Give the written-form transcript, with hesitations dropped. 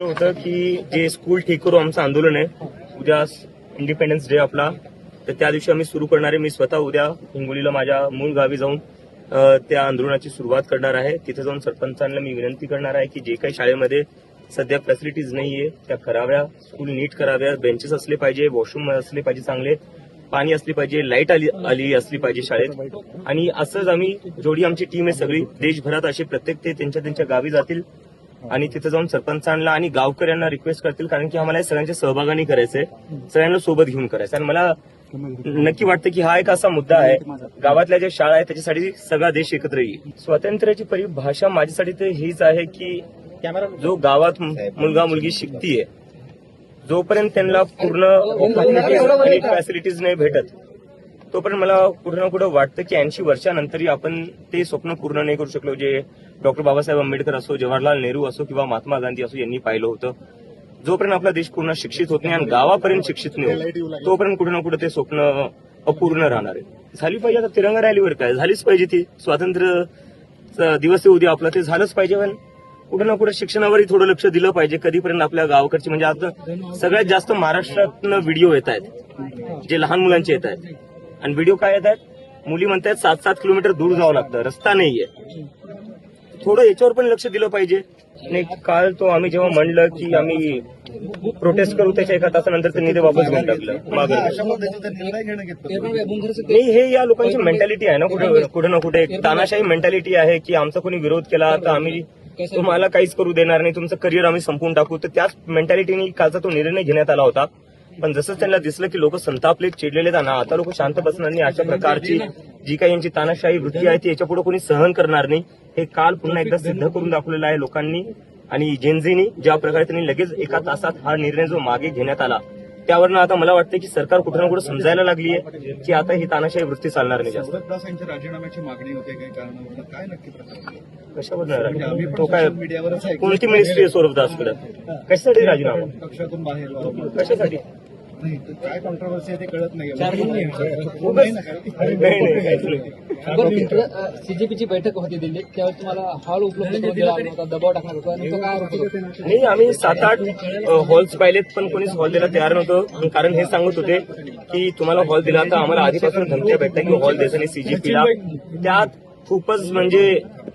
होतं की जे स्कूल ठीक करू आमचं आंदोलन आहे उद्या इंडिपेंडन्स डे आपला, तर त्या दिवशी आम्ही सुरू करणार आहे. मी स्वतः उद्या हिंगोलीला माझ्या मूळ गावी जाऊन त्या आंदोलनाची सुरुवात करणार आहे. तिथे जाऊन सरपंचांना मी विनंती करणार आहे की जे काही शाळेमध्ये सध्या फॅसिलिटीज नाहीये त्या कराव्या, स्कूल नीट कराव्या, बेंचेस असले पाहिजे, वॉशरूम असले पाहिजे, चांगले पाणी असली पाहिजे, लाईट आली असली पाहिजे शाळेत. आणि असंच आम्ही जेवढी आमची टीम आहे सगळी देशभरात असे प्रत्येक ते त्यांच्या गावी जातील आणि तिथे जाऊन सरपंचांना आणि गावकऱ्यांना रिक्वेस्ट करतील, कारण की आम्हाला सगळ्यांच्या सहभागाने करायचंय, सगळ्यांना सोबत घेऊन करायचं. आणि मला नक्की वाटतं की हा एक असा मुद्दा आहे, गावातल्या ज्या शाळा आहेत त्याच्यासाठी सगळा देश एकत्र येईल. स्वातंत्र्याची परिभाषा माझ्यासाठी तर हीच आहे की जो गावात मुलगा मुलगी शिकतीये, जोपर्यंत त्यांना पूर्ण फॅसिलिटीज नाही भेटत तोपर्यंत मला कुठं ना कुठं वाटतं की 80 वर्षानंतरही आपण ते स्वप्न पूर्ण नाही करू शकलो, जे डॉक्टर बाबासाहेब आंबेडकर असो, जवाहरलाल नेहरू असो किंवा महात्मा गांधी असो यांनी पाहिलं होतं. जोपर्यंत आपला देश पूर्ण शिक्षित होत नाही आणि गावापर्यंत शिक्षित नाही होत तोपर्यंत कुठं ना कुठं ते स्वप्न अपूर्ण राहणार आहे. झाली पाहिजे आता तिरंगा रॅलीवर काय झालीच पाहिजे, ती स्वातंत्र्य दिवस उद्या आपला ते झालंच पाहिजे. पण कुठं ना कुठं शिक्षणावरही थोडं लक्ष दिलं पाहिजे. कधीपर्यंत आपल्या गावाकडची, म्हणजे आता सगळ्यात जास्त महाराष्ट्रातनं व्हिडिओ येत आहेत जे लहान मुलांचे येत आहेत. आणि व्हिडिओ काय येत आहेत, मुली म्हणतात 7-7 किलोमीटर दूर जावं लागतं, रस्ता नाहीये. थोडं याच्यावर पण लक्ष दिलं पाहिजे. आणि काल तो आम्ही जेव्हा म्हणलं की आम्ही प्रोटेस्ट करू, त्याच्या एका तासानंतर त्यांनी ते वापस घेऊन टाकलं मागे. नाही, हे या लोकांची मेंटॅलिटी आहे ना, कुठे ना कुठे तानाशाही मेंटॅलिटी आहे की आमचा कोणी विरोध केला तर आम्ही तुम्हाला काहीच करू देणार नाही, तुमचं करिअर आम्ही संपवून टाकू. तर त्याच मेंटॅलिटीने कालचा तो निर्णय घेण्यात आला होता. पण जसं त्यांना दिसलं की लोक संतापले, चिडलेले ना, आता लोक शांत बसणार नाही. अशा प्रकारची जी काही यांची तानाशाही वृत्ती आहे ती याच्यापुढे कोणी सहन करणार नाही. हे काल पुन्हा एकदा सिद्ध करून दाखवलेलं आहे लोकांनी आणि जेनझीनी. ज्या प्रकारे त्यांनी लगेच एका तासात हा निर्णय जो मागे घेण्यात आला त्यावरनं आता मला वाटतं की सरकार कुठं ना कुठं समजायला लागली आहे की आता ही तानाशाही वृत्ती चालणार नाही जास्त. राजीनाम्याची मागणी होते काही कारणावरून, काय नक्की प्रकार कशावर तो काय कोणती मिनिस्ट्री आहे सौरभदासकडे, कशासाठी राजीनामा, पक्षातून बाहेर कशासाठी, काय कॉन्ट्रोवर्सी आहे ते कळत नाही. सीजेपीची बैठक होती दिल्लीत, त्यावेळी तुम्हाला हॉल उपलब्ध करून दिला होता, दबाव टाकणार होता, नेमकं काय होतं? नाही, आम्ही 7-8 हॉल्स पाहिलेत पण कोणीच हॉल द्यायला तयार नव्हतं. कारण हे सांगत होते की तुम्हाला हॉल दिला तर आम्हाला आधीपासून धमक्या भेटतात की हॉल द्यायचा नाही सीजेपीला. त्यात खूपच म्हणजे